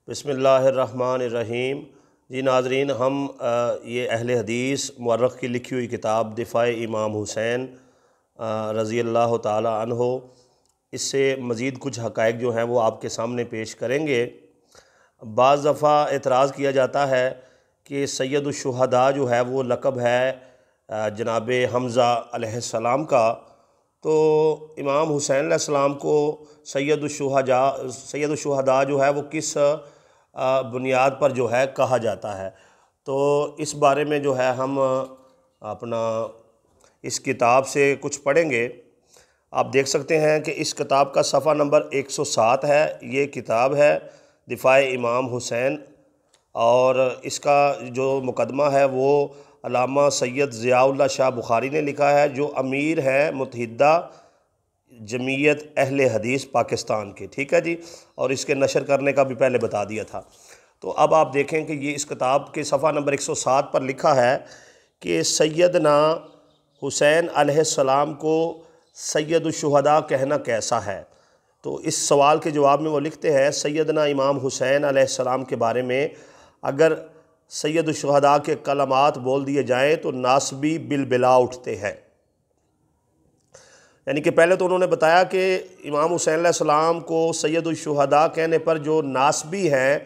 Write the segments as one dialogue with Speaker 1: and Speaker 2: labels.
Speaker 1: بسم اللہ الرحمن الرحیم۔ جی ناظرین، ہم یہ اہل حدیث مورخ کی لکھی ہوئی کتاب دفاع امام حسین رضی اللہ تعالی عنہ، اس سے مزید کچھ حقائق جو ہیں وہ آپ کے سامنے پیش کریں گے۔ بعض دفعہ اعتراض کیا جاتا ہے کہ سید الشہداء جو ہے وہ لقب ہے جناب حمزہ علیہ السلام کا، تو امام حسین علیہ السلام کو سید الشہداء جو ہے وہ کس بنیاد پر جو ہے کہا جاتا ہے، تو اس بارے میں جو ہے ہم اپنا اس کتاب سے کچھ پڑھیں گے۔ آپ دیکھ سکتے ہیں کہ اس کتاب کا صفحہ نمبر 107 ہے۔ یہ کتاب ہے دفاع امام حسین، اور اس کا جو مقدمہ ہے وہ علامہ سید ضیاء اللہ شاہ بخاری نے لکھا ہے، جو امیر ہیں متحدہ جمعیت اہل حدیث پاکستان کے، ٹھیک ہے جی، اور اس کے نشر کرنے کا بھی پہلے بتا دیا تھا۔ تو اب آپ دیکھیں کہ یہ اس کتاب کے صفحہ نمبر 107 پر لکھا ہے کہ سیدنا حسین علیہ السلام کو سید الشہداء کہنا کیسا ہے۔ تو اس سوال کے جواب میں وہ لکھتے ہیں، سیدنا امام حسین علیہ السلام کے بارے میں اگر سید الشہداء کے کلمات بول دیے جائیں تو ناسبی بالبلا اٹھتے ہیں۔ یعنی کہ پہلے تو انہوں نے بتایا کہ امام حسین علیہ السلام کو سید الشہداء کہنے پر جو ناسبی ہیں،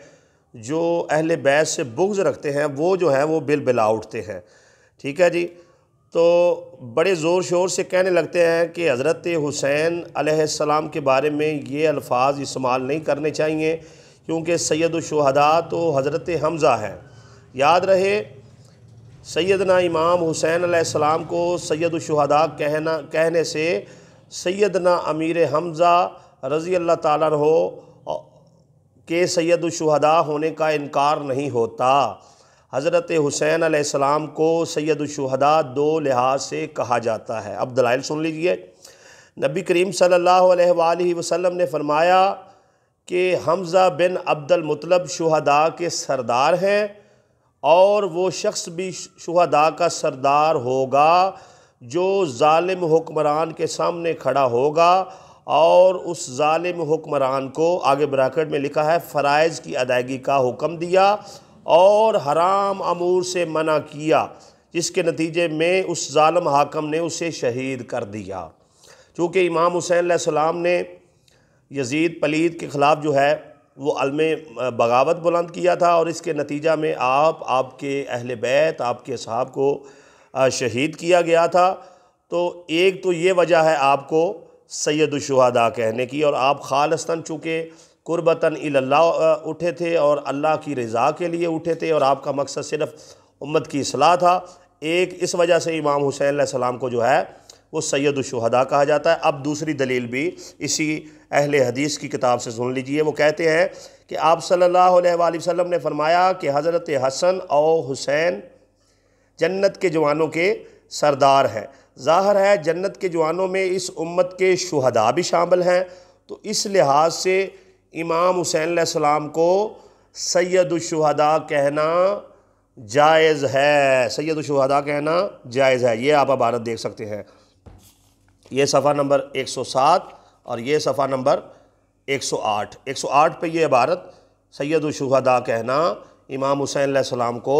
Speaker 1: جو اہل بیت سے بغض رکھتے ہیں، وہ جو ہیں وہ بالبلا اٹھتے ہیں، ٹھیک ہے جی۔ تو بڑے زور شور سے کہنے لگتے ہیں کہ حضرت حسین علیہ السلام کے بارے میں یہ الفاظ استعمال نہیں کرنے چاہیے، کیونکہ سید الشہداء تو حضرت حمزہ ہیں۔ یاد رہے، سیدنا امام حسین علیہ السلام کو سید الشہداء کہنے سے سیدنا امیر حمزہ رضی اللہ تعالیٰ عنہ کے سید الشہداء ہونے کا انکار نہیں ہوتا۔ حضرت حسین علیہ السلام کو سید الشہداء دو لحاظ سے کہا جاتا ہے۔ اب دلائل سن لیجئے۔ نبی کریم صلی اللہ علیہ وآلہ وسلم نے فرمایا کہ حمزہ بن عبد المطلب شہداء کے سردار ہیں، اور وہ شخص بھی شہداء کا سردار ہوگا جو ظالم حکمران کے سامنے کھڑا ہوگا اور اس ظالم حکمران کو، آگے بریکٹ میں لکھا ہے، فرائض کی ادائیگی کا حکم دیا اور حرام امور سے منع کیا، جس کے نتیجے میں اس ظالم حاکم نے اسے شہید کر دیا۔ چونکہ امام حسین علیہ السلام نے یزید پلید کے خلاف جو ہے وہ علم بغاوت بلند کیا تھا، اور اس کے نتیجہ میں آپ کے اہل بیت، آپ کے اصحاب کو شہید کیا گیا تھا۔ تو ایک تو یہ وجہ ہے آپ کو سید الشہداء کہنے کی، اور آپ خالصتاً چونکہ قربتاً الی اللہ اٹھے تھے اور اللہ کی رضا کے لیے اٹھے تھے، اور آپ کا مقصد صرف امت کی اصلاح تھا، ایک اس وجہ سے امام حسین علیہ السلام کو جو ہے وہ سید الشہداء کہا جاتا ہے۔ اب دوسری دلیل بھی اسی اہل حدیث کی کتاب سے سن لیجئے۔ وہ کہتے ہیں کہ آپ صلی اللہ علیہ وآلہ وسلم نے فرمایا کہ حضرت حسن اور حسین جنت کے جوانوں کے سردار ہیں۔ ظاہر ہے جنت کے جوانوں میں اس امت کے شہداء بھی شامل ہیں، تو اس لحاظ سے امام حسین علیہ السلام کو سید الشہداء کہنا جائز ہے، سید الشہداء کہنا جائز ہے۔ یہ آپ عبارت دیکھ سکتے ہیں، یہ صفحہ نمبر 107 اور یہ صفحہ نمبر 108۔ 108 پہ یہ عبارت سید الشہداء کہنا امام حسین علیہ السلام کو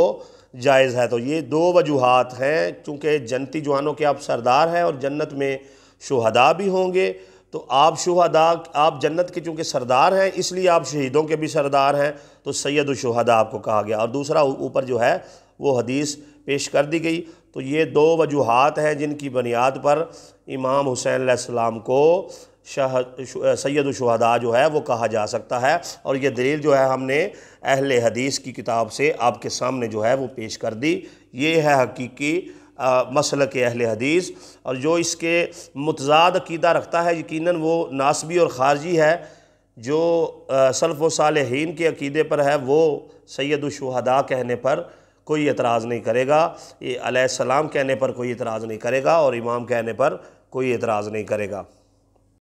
Speaker 1: جائز ہے۔ تو یہ دو وجوہات ہیں، چونکہ جنتی جوانوں کے آپ سردار ہیں اور جنت میں شہداء بھی ہوں گے، تو آپ جنت کے چونکہ سردار ہیں، اس لیے آپ شہیدوں کے بھی سردار ہیں، تو سید الشہداء آپ کو کہا گیا۔ اور دوسرا اوپر جو ہے وہ حدیث پیش کر دی گئی۔ تو یہ دو وجوہات ہیں جن کی بنیاد پر امام حسین علیہ السلام کو سید الشہداء جو ہے وہ کہا جا سکتا ہے، اور یہ دلیل جو ہے ہم نے اہل حدیث کی کتاب سے آپ کے سامنے جو ہے وہ پیش کر دی۔ یہ ہے حقیقی مسلک اہل حدیث، اور جو اس کے متضاد عقیدہ رکھتا ہے یقیناً وہ ناسبی اور خارجی ہے۔ جو سلف و صالحین کے عقیدے پر ہے وہ سید الشہداء کہنے پر کوئی اعتراض نہیں کرے گا، یہ علیہ السلام کہنے پر کوئی اعتراض نہیں کرے گا، اور امام کہنے پر کوئی اعتراض نہیں کرے گا۔